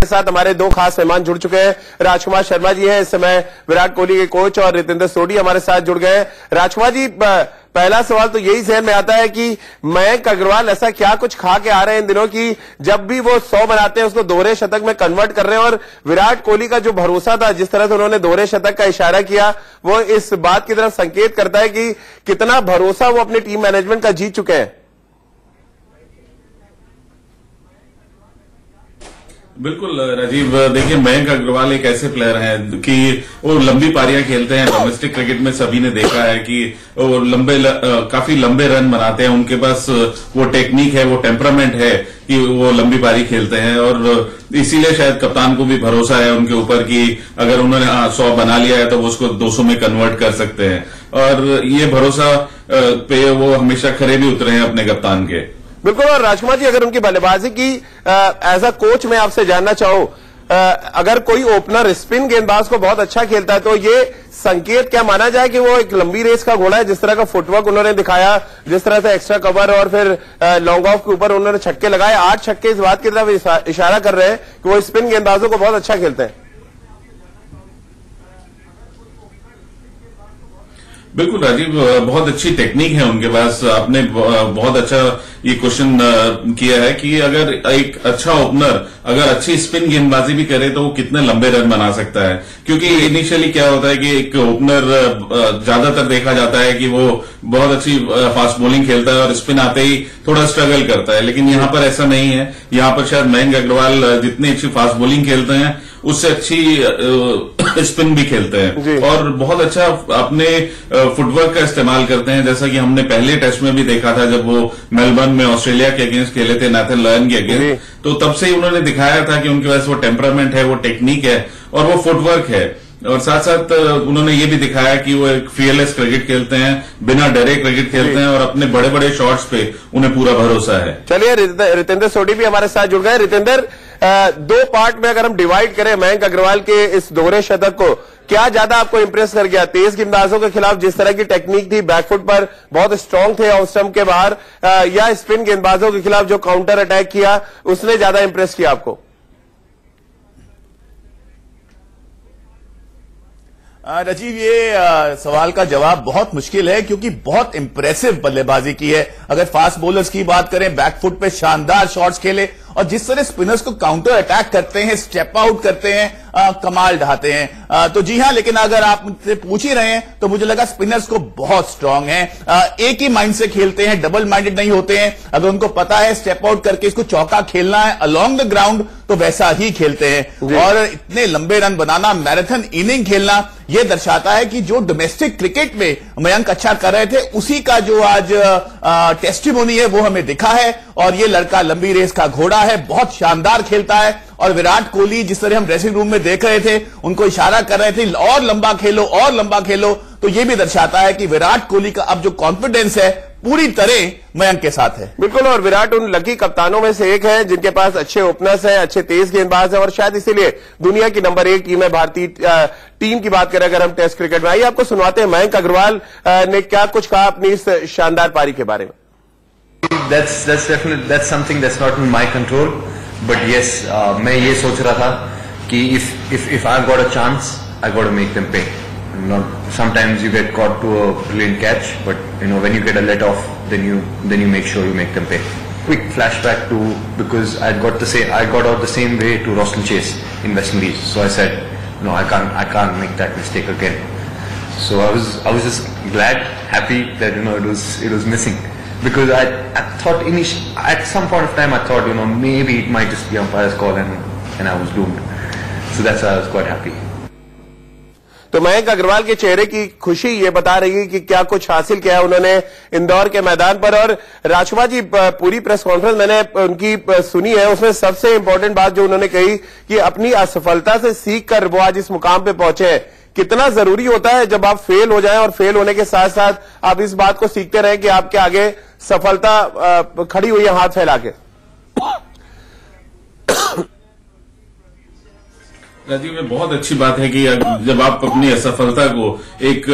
साथ हमारे दो खास मेहमान जुड़ चुके हैं। राजकुमार शर्मा जी हैं, इस समय विराट कोहली के कोच, और रितेंद्र सोढी हमारे साथ जुड़ गए हैं। राजकुमार जी, पहला सवाल तो यही जहन में आता है कि मयंक अग्रवाल ऐसा क्या कुछ खा के आ रहे हैं इन दिनों की जब भी वो 100 बनाते हैं उसको दोहरे शतक में कन्वर्ट कर रहे हैं, और विराट कोहली का जो भरोसा था, जिस तरह से उन्होंने दोहरे शतक का इशारा किया, वो इस बात की तरफ संकेत करता है कि कितना भरोसा वो अपने टीम मैनेजमेंट का जीत चुके हैं। बिल्कुल राजीव, देखिए मयंक अग्रवाल एक ऐसे प्लेयर हैं कि वो लंबी पारियां खेलते हैं। डोमेस्टिक क्रिकेट में सभी ने देखा है कि वो काफी लंबे रन बनाते हैं। उनके पास वो टेक्निक है, वो टेम्परामेंट है कि वो लंबी पारी खेलते हैं, और इसीलिए शायद कप्तान को भी भरोसा है उनके ऊपर कि अगर उन्होंने 100 बना लिया है तो वो उसको 200 में कन्वर्ट कर सकते हैं, और ये भरोसा पे वो हमेशा खरे भी उतरे हैं अपने कप्तान के। बिल्कुल। और राजकुमार जी, अगर उनकी बल्लेबाजी की एज अ कोच मैं आपसे जानना चाहूं, अगर कोई ओपनर स्पिन गेंदबाज को बहुत अच्छा खेलता है तो ये संकेत क्या माना जाए कि वो एक लंबी रेस का घोड़ा है? जिस तरह का फुटवर्क उन्होंने दिखाया, जिस तरह से एक्स्ट्रा कवर और फिर लॉन्ग ऑफ के ऊपर उन्होंने छक्के लगाए, 8 छक्के इस बात की तरफ इशारा कर रहे हैं कि वो स्पिन गेंदबाजों को बहुत अच्छा खेलते हैं। बिल्कुल राजीव, बहुत अच्छी टेक्निक है उनके पास। आपने बहुत अच्छा ये क्वेश्चन किया है कि अगर एक अच्छा ओपनर अगर अच्छी स्पिन गेंदबाजी भी करे तो वो कितने लंबे रन बना सकता है, क्योंकि इनिशियली क्या होता है कि एक ओपनर ज्यादातर देखा जाता है कि वो बहुत अच्छी फास्ट बॉलिंग खेलता है और स्पिन आते ही थोड़ा स्ट्रगल करता है, लेकिन यहाँ पर ऐसा नहीं है। यहाँ पर शायद मयंक अग्रवाल जितनी अच्छी फास्ट बॉलिंग खेलते हैं उससे अच्छी स्पिन भी खेलते हैं, और बहुत अच्छा अपने फुटवर्क का इस्तेमाल करते हैं, जैसा कि हमने पहले टेस्ट में भी देखा था जब वो मेलबर्न में ऑस्ट्रेलिया के अगेंस्ट खेले थे, नाथन लायन के अगेंस्ट। तो तब से ही उन्होंने दिखाया था कि उनके पास वो टेम्परामेंट है, वो टेक्निक है और वो फुटवर्क है, और साथ साथ उन्होंने ये भी दिखाया कि वो एक फियरलेस क्रिकेट खेलते हैं, बिना डरे क्रिकेट खेलते हैं, और अपने बड़े बड़े शॉट्स पे उन्हें पूरा भरोसा है। चलिए, रितेंद्र सोढी भी हमारे साथ जुड़ गए। रितेंद्र, 2 पार्ट में अगर हम डिवाइड करें मयंक अग्रवाल के इस दोहरे शतक को, क्या ज्यादा आपको इंप्रेस कर गया? तेज गेंदबाजों के खिलाफ जिस तरह की टेक्निक थी, बैकफुट पर बहुत स्ट्रांग थे ऑफ स्टंप के बाहर, या स्पिन गेंदबाजों के खिलाफ जो काउंटर अटैक किया उसने ज्यादा इंप्रेस किया आपको? राजीव, ये सवाल का जवाब बहुत मुश्किल है क्योंकि बहुत इंप्रेसिव बल्लेबाजी की है। अगर फास्ट बॉलर्स की बात करें, बैकफुट पे शानदार शॉट्स खेले, और जिस तरह स्पिनर्स को काउंटर अटैक करते हैं, स्टेप आउट करते हैं, कमाल ढाते हैं। तो जी हां, लेकिन अगर आप मुझसे पूछ ही रहे हैं तो मुझे लगा स्पिनर्स को बहुत स्ट्रांग हैं, एक ही माइंड से खेलते हैं, डबल माइंडेड नहीं होते हैं। अगर उनको पता है स्टेप आउट करके इसको चौका खेलना है अलोंग द ग्राउंड तो वैसा ही खेलते हैं, और इतने लंबे रन बनाना, मैराथन इनिंग खेलना, यह दर्शाता है कि जो डोमेस्टिक क्रिकेट में मयंक अच्छा कर रहे थे उसी का जो आज टेस्टिमोनी है वो हमें दिखा है। और ये लड़का लंबी रेस का घोड़ा है, बहुत शानदार खेलता है। और विराट कोहली जिस तरह हम ड्रेसिंग रूम में देख रहे थे, उनको इशारा कर रहे थे और लंबा खेलो और लंबा खेलो, तो ये भी दर्शाता है कि विराट कोहली का अब जो कॉन्फिडेंस है पूरी तरह मयंक के साथ है। बिल्कुल। और विराट उन लकी कप्तानों में से एक है जिनके पास अच्छे ओपनर्स हैं, अच्छे तेज गेंदबाज हैं, और शायद इसीलिए दुनिया की नंबर 1 टीम है भारतीय टीम की बात करें अगर हम टेस्ट क्रिकेट में। आइए आपको सुनवाते हैं मयंक अग्रवाल ने क्या कुछ कहा अपनी इस शानदार पारी के बारे में। That's something that's not in my control, but yes, मैं ये सोच रहा था कि if I've got a chance, I got to make them pay. Not sometimes you get caught to a brilliant catch, but you know when you get a let off, then you make sure you make them pay. Quick flashback to because I got out the same way to Russell Chase in West Indies, so I said, no, I can't make that mistake again. So I was just glad, happy that it was missing. Because I thought at some point of time I thought maybe it might just be umpire's call and I was doomed. So that's why I was quite happy. तो मयंक अग्रवाल के चेहरे की खुशी ये बता रही है कि क्या कुछ हासिल किया उन्होंने इंदौर के मैदान पर। और राजकुमार जी, पूरी प्रेस कॉन्फ्रेंस मैंने उनकी सुनी है, उसमें सबसे इंपॉर्टेंट बात जो उन्होंने कही कि अपनी असफलता से सीख कर वो आज इस मुकाम पे पहुंचे हैं। कितना जरूरी होता है जब आप फेल हो जाएं और फेल होने के साथ साथ आप इस बात को सीखते रहें कि आपके आगे सफलता खड़ी हुई है हाथ फैला के। राजीव, ये बहुत अच्छी बात है कि जब आप अपनी असफलता को एक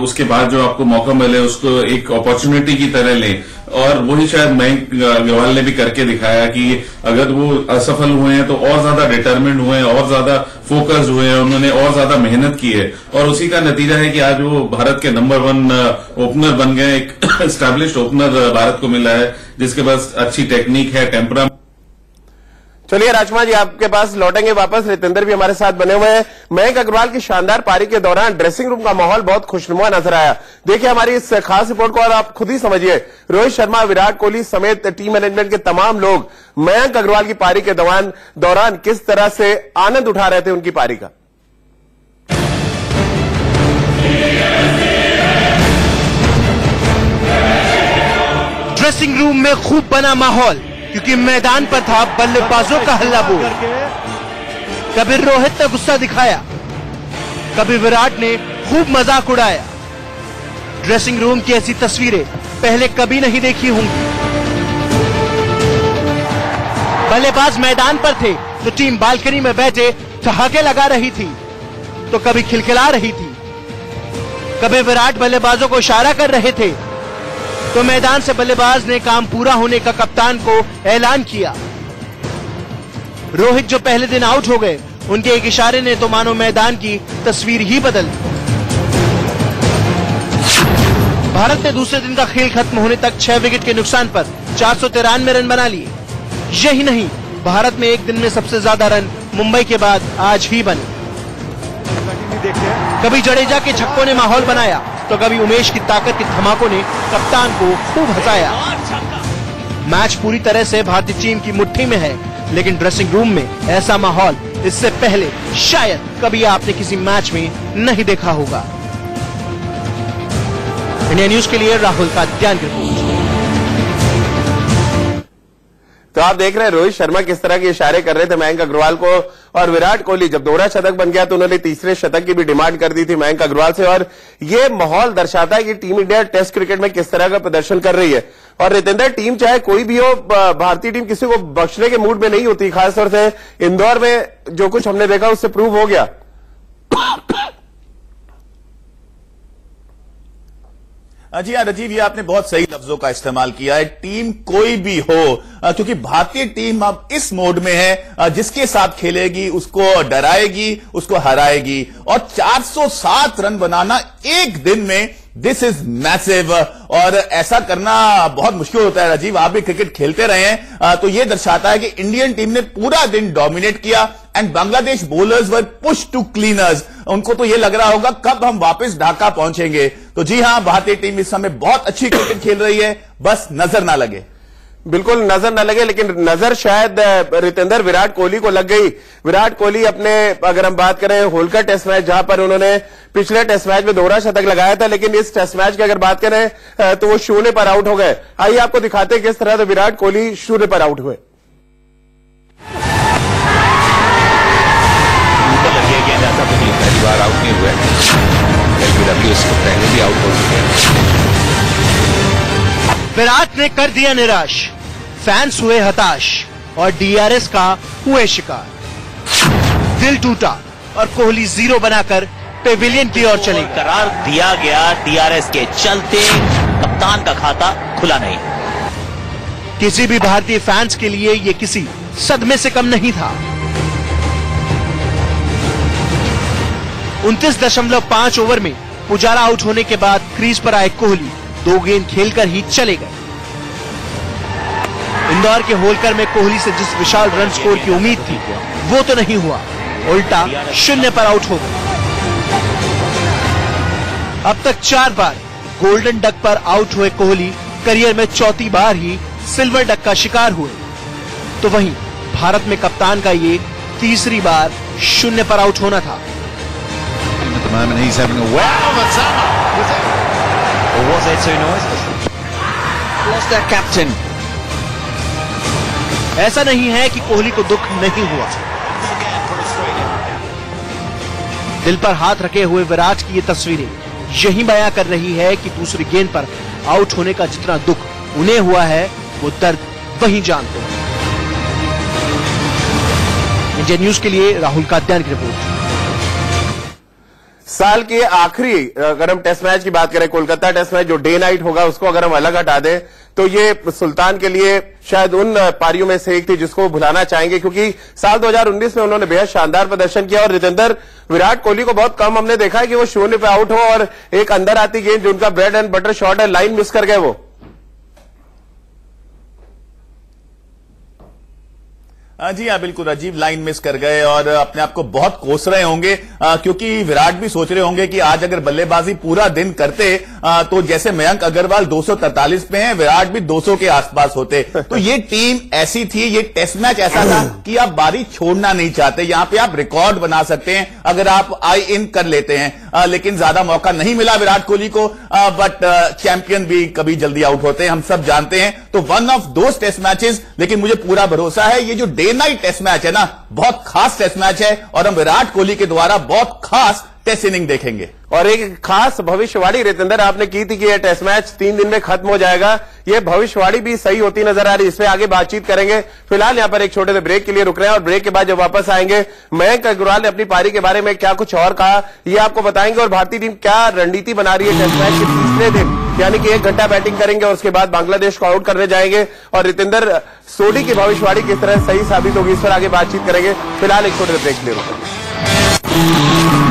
उसके बाद जो आपको मौका मिले उसको एक अपॉर्चुनिटी की तरह लें, और वही शायद मयंक अग्रवाल ने भी करके दिखाया कि अगर वो असफल हुए हैं तो और ज्यादा डिटरमिन्ड हुए हैं, और ज्यादा फोकस्ड हुए हैं, उन्होंने और ज्यादा मेहनत की है, और उसी का नतीजा है कि आज वो भारत के नंबर 1 ओपनर बन गए। एक एस्टैब्लिश्ड ओपनर भारत को मिला है जिसके पास अच्छी टेक्निक है, टेम्परा। चलिए राजकुमार जी, आपके पास लौटेंगे वापस। रितेंद्र भी हमारे साथ बने हुए हैं। मयंक अग्रवाल की शानदार पारी के दौरान ड्रेसिंग रूम का माहौल बहुत खुशनुमा नजर आया। देखिए हमारी इस खास रिपोर्ट को और आप खुद ही समझिए। रोहित शर्मा, विराट कोहली समेत टीम मैनेजमेंट के तमाम लोग मयंक अग्रवाल की पारी के दौरान किस तरह से आनंद उठा रहे थे उनकी पारी का। ड्रेसिंग रूम में खूब बना माहौल, क्योंकि मैदान पर था बल्लेबाजों का हल्ला बोल। कभी रोहित ने गुस्सा दिखाया, कभी विराट ने खूब मजाक उड़ाया। ड्रेसिंग रूम की ऐसी तस्वीरें पहले कभी नहीं देखी होंगी। बल्लेबाज मैदान पर थे तो टीम बालकनी में बैठे ठहाके लगा रही थी, तो कभी खिलखिला रही थी। कभी विराट बल्लेबाजों को इशारा कर रहे थे तो मैदान से बल्लेबाज ने काम पूरा होने का कप्तान को ऐलान किया। रोहित जो पहले दिन आउट हो गए, उनके एक इशारे ने तो मानो मैदान की तस्वीर ही बदल दी। भारत ने दूसरे दिन का खेल खत्म होने तक 6 विकेट के नुकसान पर 493 रन बना लिए। यही नहीं, भारत में एक दिन में सबसे ज्यादा रन मुंबई के बाद आज ही बने। कभी जडेजा के छक्कों ने माहौल बनाया तो कभी उमेश की ताकत के धमाकों ने कप्तान को खूब हंसाया। मैच पूरी तरह से भारतीय टीम की मुट्ठी में है, लेकिन ड्रेसिंग रूम में ऐसा माहौल इससे पहले शायद कभी आपने किसी मैच में नहीं देखा होगा। इंडिया न्यूज के लिए राहुल कात्यान की रिपोर्ट। तो आप देख रहे हैं रोहित शर्मा किस तरह के इशारे कर रहे थे मयंक अग्रवाल को, और विराट कोहली जब दोहरा शतक बन गया तो उन्होंने तीसरे शतक की भी डिमांड कर दी थी मयंक अग्रवाल से। और ये माहौल दर्शाता है कि टीम इंडिया टेस्ट क्रिकेट में किस तरह का प्रदर्शन कर रही है। और रितेंद्र, टीम चाहे कोई भी हो, भारतीय टीम किसी को बख्शने के मूड में नहीं होती। खासतौर से इंदौर में जो कुछ हमने देखा उससे प्रूव हो गया। जी हाँ राजीव, ये आपने बहुत सही लफ्जों का इस्तेमाल किया है। टीम कोई भी हो, क्योंकि भारतीय टीम अब इस मोड में है जिसके साथ खेलेगी उसको डराएगी, उसको हराएगी। और 407 रन बनाना एक दिन में, दिस इज मैसिव। और ऐसा करना बहुत मुश्किल होता है राजीव, आप भी क्रिकेट खेलते रहे हैं, तो यह दर्शाता है कि इंडियन टीम ने पूरा दिन डोमिनेट किया। And Bangladesh bowlers were push to cleaners. उनको तो यह लग रहा होगा कब हम वापस ढाका पहुंचेंगे। तो जी हां, भारतीय टीम इस समय बहुत अच्छी क्रिकेट खेल रही है, बस नजर ना लगे। बिल्कुल नजर न लगे, लेकिन नजर शायद रितेंद्र विराट कोहली को लग गई। विराट कोहली अपने, अगर हम बात करें होलकर टेस्ट मैच, जहां पर उन्होंने पिछले टेस्ट मैच में दोहरा शतक लगाया था, लेकिन इस टेस्ट मैच की अगर बात करें तो वो 0 पर आउट हो गए। आइए आपको दिखाते हैं किस तरह से विराट कोहली 0 पर आउट हुए। पहली बार आउट नहीं हुए, एलबीडब्ल्यू इसको पहले भी आउट हो चुके हैं। विराट ने कर दिया निराश, फैंस हुए हताश और डीआरएस का हुए शिकार। दिल टूटा और कोहली 0 बनाकर पेविलियन की ओर चले। करार दिया गया, डीआरएस के चलते कप्तान का खाता खुला नहीं। किसी भी भारतीय फैंस के लिए ये किसी सदमे से कम नहीं था। 29.5 ओवर में पुजारा आउट होने के बाद क्रीज पर आए कोहली 2 गेंद खेलकर ही चले गए। इंदौर के होलकर में कोहली से जिस विशाल रन स्कोर की उम्मीद थी वो तो नहीं हुआ, उल्टा 0 पर आउट हो गए। अब तक 4 बार गोल्डन डक पर आउट हुए कोहली करियर में 4थी बार ही सिल्वर डक का शिकार हुए। तो वहीं भारत में कप्तान का ये 3री बार 0 पर आउट होना था। ऐसा नहीं है कि कोहली को दुख नहीं हुआ। दिल पर हाथ रखे हुए विराट की ये तस्वीरें यही बयां कर रही है कि दूसरी गेंद पर आउट होने का जितना दुख उन्हें हुआ है, वो दर्द वही जानते हैं। इंडिया न्यूज के लिए राहुल कात्यायन की रिपोर्ट। साल के आखिरी अगर हम टेस्ट मैच की बात करें, कोलकाता टेस्ट मैच जो डे नाइट होगा उसको अगर हम अलग हटा दें तो ये सुल्तान के लिए शायद उन पारियों में से एक थी जिसको भुलाना चाहेंगे, क्योंकि साल 2019 में उन्होंने बेहद शानदार प्रदर्शन किया। और रितेंद्र, विराट कोहली को बहुत कम हमने देखा है कि वो शून्य पे आउट हो और एक अंदर आती गेंद जो उनका ब्रेड एंड बटर शॉट है, लाइन मिस कर गए वो। जी हाँ, बिल्कुल राजीव, लाइन मिस कर गए और अपने आप को बहुत कोस रहे होंगे, क्योंकि विराट भी सोच रहे होंगे कि आज अगर बल्लेबाजी पूरा दिन करते तो जैसे मयंक अग्रवाल 243 पे हैं, विराट भी 200 के आसपास होते। तो ये टीम ऐसी थी, ये टेस्ट मैच ऐसा था कि आप बारी छोड़ना नहीं चाहते, यहां पे आप रिकॉर्ड बना सकते हैं अगर आप आई इन कर लेते हैं। लेकिन ज्यादा मौका नहीं मिला विराट कोहली को, बट चैंपियन भी कभी जल्दी आउट होते हैं, हम सब जानते हैं। तो one of those test matches, लेकिन मुझे पूरा भरोसा है ये जो डे नाइट टेस्ट मैच है ना, बहुत खास टेस्ट मैच है और हम विराट कोहली के द्वारा बहुत खास टेस्ट इनिंग देखेंगे। और एक खास भविष्यवाणी रितेंद्र आपने की थी कि यह टेस्ट मैच 3 दिन में खत्म हो जाएगा, यह भविष्यवाणी भी सही होती नजर आ रही। इस पे आगे बातचीत करेंगे। फिलहाल यहां पर एक छोटे से ब्रेक के लिए रुक रहे हैं और ब्रेक के बाद जब वापस आएंगे, मयंक अग्रवाल ने अपनी पारी के बारे में क्या कुछ और कहा ये आपको बताएंगे और भारतीय टीम क्या रणनीति बना रही है टेस्ट मैच के तीसरे दिन, यानी कि 1 घंटा बैटिंग करेंगे और उसके बाद बांग्लादेश को आउट करने जाएंगे। और रितेंद्र, सोडी की भविष्यवाणी किस तरह सही साबित होगी, इस पर आगे बातचीत करेंगे। फिलहाल एक छोटे से ब्रेक के लिए रुक रहे हैं।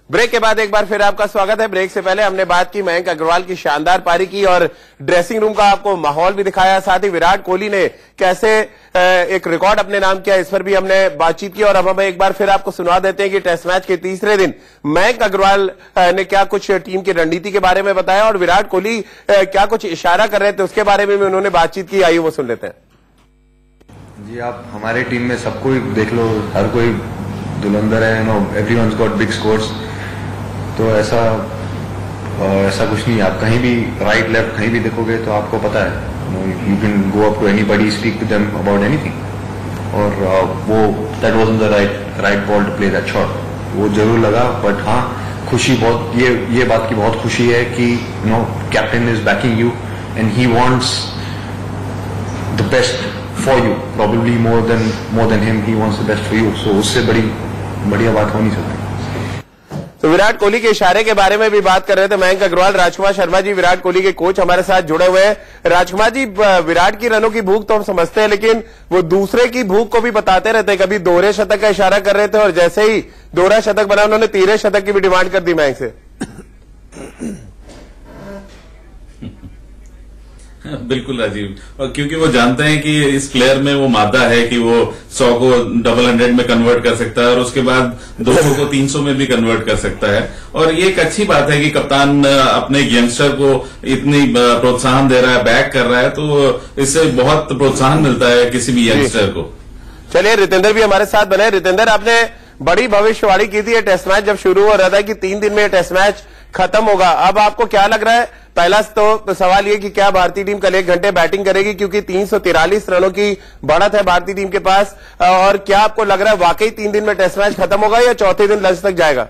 ब्रेक के बाद एक बार फिर आपका स्वागत है। ब्रेक से पहले हमने बात की मयंक अग्रवाल की शानदार पारी की और ड्रेसिंग रूम का आपको माहौल भी दिखाया, साथ ही विराट कोहली ने कैसे एक रिकॉर्ड अपने नाम किया, इस पर भी हमने बातचीत की। और अब हम एक बार फिर आपको सुना देते हैं कि टेस्ट मैच के तीसरे दिन मयंक अग्रवाल ने क्या कुछ टीम की रणनीति के बारे में बताया और विराट कोहली क्या कुछ इशारा कर रहे थे उसके बारे में भी उन्होंने बातचीत की। आइए वो सुन लेते हैं। जी, आप हमारे टीम में सबको देख लो, हर कोई धुरंधर है, एवरीवनस गॉट बिग स्कोर्स। तो ऐसा कुछ नहीं, आप कहीं भी राइट लेफ्ट कहीं भी देखोगे तो आपको पता है, you can go up to anybody, speak to them about anything. और वो that wasn't the right ball to play that shot, वो जरूर लगा। बट हाँ, खुशी बहुत, ये बात की बहुत खुशी है कि captain is backing you and he wants the best for you, probably more than him, he wants the best for you. So उससे बढ़िया बात हो नहीं सकती। तो विराट कोहली के इशारे के बारे में भी बात कर रहे थे मयंक अग्रवाल। राजकुमार शर्मा जी, विराट कोहली के कोच, हमारे साथ जुड़े हुए हैं। राजकुमार जी, विराट की रनों की भूख तो हम समझते हैं, लेकिन वो दूसरे की भूख को भी बताते रहते हैं। कभी दोहरे शतक का इशारा कर रहे थे और जैसे ही दोहरा शतक बना उन्होंने तीसरे शतक की भी डिमांड कर दी मयंक से। बिल्कुल राजीव, और क्योंकि वो जानते हैं कि इस प्लेयर में वो मादा है कि वो 100 को डबल 100 में कन्वर्ट कर सकता है और उसके बाद 200 को 300 में भी कन्वर्ट कर सकता है। और ये एक अच्छी बात है कि कप्तान अपने यंगस्टर को इतनी प्रोत्साहन दे रहा है, बैक कर रहा है, तो इससे बहुत प्रोत्साहन मिलता है किसी भी यंगस्टर को। चलिए, रितेंद्र भी हमारे साथ बने। रितेंद्र, आपने बड़ी भविष्यवाणी की थी टेस्ट मैच जब शुरू हो रहा था कि 3 दिन में टेस्ट मैच खत्म होगा। अब आपको क्या लग रहा है? पहला तो सवाल ये कि क्या भारतीय टीम कल 1 घंटे बैटिंग करेगी, क्योंकि 343 रनों की बढ़त है भारतीय टीम के पास। और क्या आपको लग रहा है वाकई 3 दिन में टेस्ट मैच खत्म होगा या चौथे दिन लंच तक जाएगा?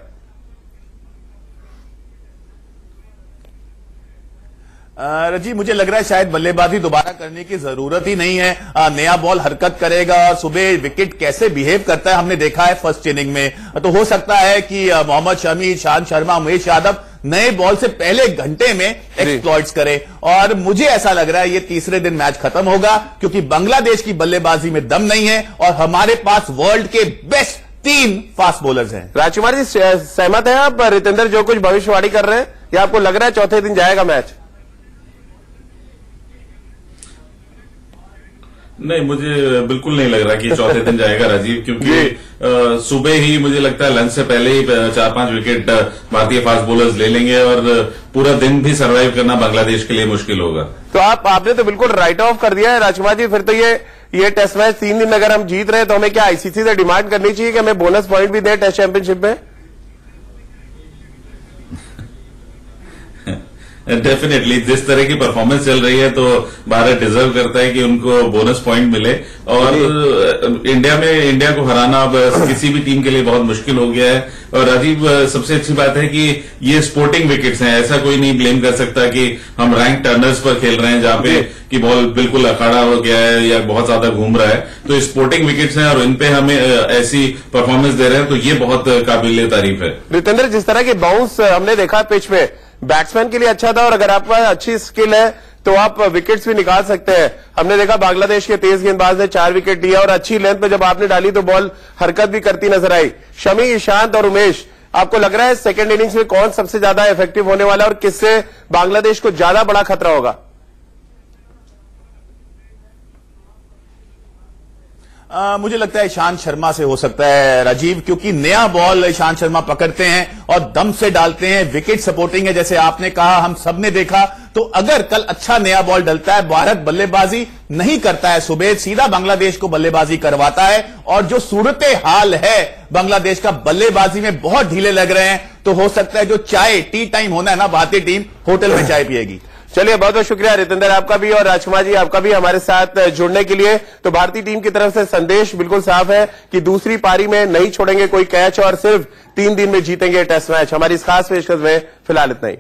रजी, मुझे लग रहा है शायद बल्लेबाजी दोबारा करने की जरूरत ही नहीं है। नया बॉल हरकत करेगा और सुबह विकेट कैसे बिहेव करता है हमने देखा है फर्स्ट इनिंग में। तो हो सकता है कि मोहम्मद शमी, ईशांत शर्मा, उमेश यादव नए बॉल से पहले घंटे में एक्सप्लॉइट्स करें। और मुझे ऐसा लग रहा है ये तीसरे दिन मैच खत्म होगा, क्योंकि बांग्लादेश की बल्लेबाजी में दम नहीं है और हमारे पास वर्ल्ड के बेस्ट 3 फास्ट बॉलर्स हैं। राजकुमार जी, सहमत हैं आप रितेंद्र जो कुछ भविष्यवाणी कर रहे हैं, या आपको लग रहा है चौथे दिन जाएगा मैच? नहीं, मुझे बिल्कुल नहीं लग रहा कि चौथे दिन जाएगा राजीव, क्योंकि सुबह ही मुझे लगता है लंच से पहले ही 4-5 विकेट भारतीय फास्ट बॉलर्स ले लेंगे और पूरा दिन भी सरवाइव करना बांग्लादेश के लिए मुश्किल होगा। तो आपने तो बिल्कुल राइट ऑफ कर दिया है राजकुमार जी। फिर तो ये टेस्ट मैच 3 दिन अगर हम जीत रहे हैं तो हमें क्या आईसीसी से डिमांड करनी चाहिए कि हमें बोनस पॉइंट भी दे टेस्ट चैंपियनशिप में? डेफिनेटली जिस तरह की परफॉर्मेंस चल रही है तो भारत डिजर्व करता है कि उनको बोनस पॉइंट मिले। और इंडिया को हराना अब किसी भी टीम के लिए बहुत मुश्किल हो गया है। और राजीव, सबसे अच्छी बात है कि ये स्पोर्टिंग विकेट्स हैं, ऐसा कोई नहीं ब्लेम कर सकता कि हम रैंक टर्नर्स पर खेल रहे हैं जहां पे कि बॉल बिल्कुल अखाड़ा हो गया है या बहुत ज्यादा घूम रहा है। तो स्पोर्टिंग विकेट्स हैं और इन पे हमें ऐसी परफॉर्मेंस दे रहे हैं, तो ये बहुत काबिल तारीफ है। रितेंद्र, जिस तरह के बाउंस हमने देखा पिच पे, बैट्समैन के लिए अच्छा था और अगर आपका अच्छी स्किल है तो आप विकेट्स भी निकाल सकते हैं। हमने देखा बांग्लादेश के तेज गेंदबाज ने 4 विकेट दिया और अच्छी लेंथ पे जब आपने डाली तो बॉल हरकत भी करती नजर आई। शमी, ईशांत और उमेश, आपको लग रहा है सेकंड इनिंग्स में कौन सबसे ज्यादा इफेक्टिव होने वाला है और किससे बांग्लादेश को ज्यादा बड़ा खतरा होगा? मुझे लगता है ईशांत शर्मा से हो सकता है राजीव, क्योंकि नया बॉल ईशांत शर्मा पकड़ते हैं और दम से डालते हैं, विकेट सपोर्टिंग है जैसे आपने कहा, हम सब ने देखा। तो अगर कल अच्छा नया बॉल डलता है, भारत बल्लेबाजी नहीं करता है सुबह, सीधा बांग्लादेश को बल्लेबाजी करवाता है और जो सूरत हाल है बांग्लादेश का बल्लेबाजी में बहुत ढीले लग रहे हैं, तो हो सकता है जो चाय टी टाइम होना है ना, भारतीय टीम होटल में चाय पिएगी। चलिए, बहुत बहुत शुक्रिया रितेंद्र आपका भी और राजकुमार जी आपका भी हमारे साथ जुड़ने के लिए। तो भारतीय टीम की तरफ से संदेश बिल्कुल साफ है कि दूसरी पारी में नहीं छोड़ेंगे कोई कैच और सिर्फ 3 दिन में जीतेंगे टेस्ट मैच। हमारी इस खास पेशकश में फिलहाल इतना ही।